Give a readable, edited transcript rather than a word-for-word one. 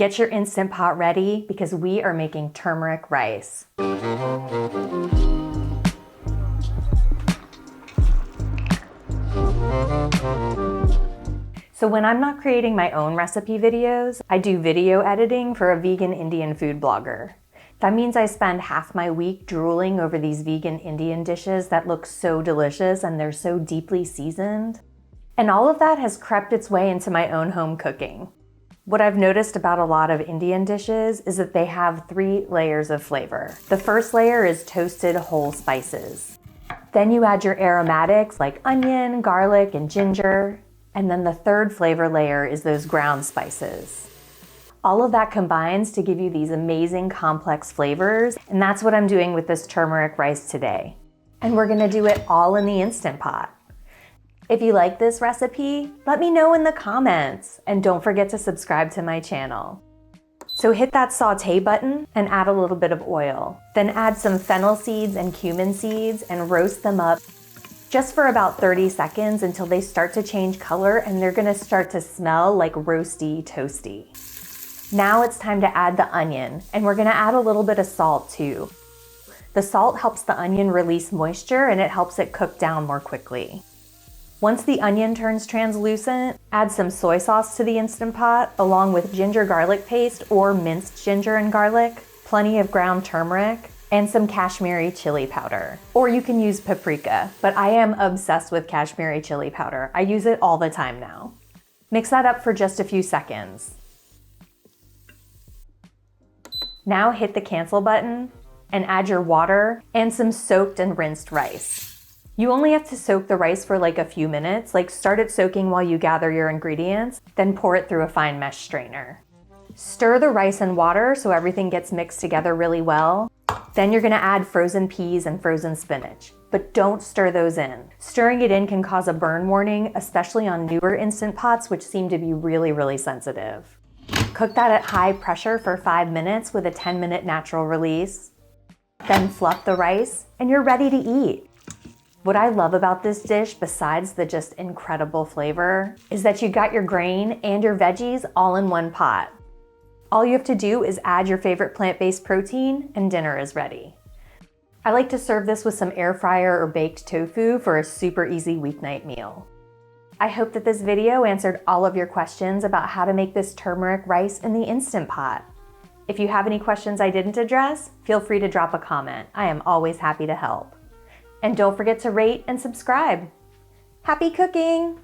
Get your Instant Pot ready because we are making turmeric rice. So when I'm not creating my own recipe videos, I do video editing for a vegan Indian food blogger. That means I spend half my week drooling over these vegan Indian dishes that look so delicious and they're so deeply seasoned. And all of that has crept its way into my own home cooking. What I've noticed about a lot of Indian dishes is that they have 3 layers of flavor. The first layer is toasted whole spices. Then you add your aromatics like onion, garlic, and ginger. And then the third flavor layer is those ground spices. All of that combines to give you these amazing complex flavors, and that's what I'm doing with this turmeric rice today. And we're gonna do it all in the Instant Pot. If you like this recipe, let me know in the comments, and don't forget to subscribe to my channel. So hit that saute button and add a little bit of oil. Then add some fennel seeds and cumin seeds and roast them up just for about 30 seconds until they start to change color and they're gonna start to smell like roasty toasty. Now it's time to add the onion, and we're gonna add a little bit of salt too. The salt helps the onion release moisture and it helps it cook down more quickly. Once the onion turns translucent, add some soy sauce to the Instant Pot along with ginger garlic paste or minced ginger and garlic, plenty of ground turmeric, and some Kashmiri chili powder. Or you can use paprika, but I am obsessed with Kashmiri chili powder. I use it all the time now. Mix that up for just a few seconds. Now hit the cancel button and add your water and some soaked and rinsed rice. You only have to soak the rice for like a few minutes, like start it soaking while you gather your ingredients, then pour it through a fine mesh strainer. Stir the rice and water so everything gets mixed together really well. Then you're gonna add frozen peas and frozen spinach, but don't stir those in. Stirring it in can cause a burn warning, especially on newer Instant Pots, which seem to be really sensitive. Cook that at high pressure for 5 minutes with a 10-minute natural release. Then fluff the rice and you're ready to eat. What I love about this dish, besides the just incredible flavor, is that you got your grain and your veggies all in one pot. All you have to do is add your favorite plant-based protein and dinner is ready. I like to serve this with some air fryer or baked tofu for a super easy weeknight meal. I hope that this video answered all of your questions about how to make this turmeric rice in the Instant Pot. If you have any questions I didn't address, feel free to drop a comment. I am always happy to help. And don't forget to rate and subscribe. Happy cooking!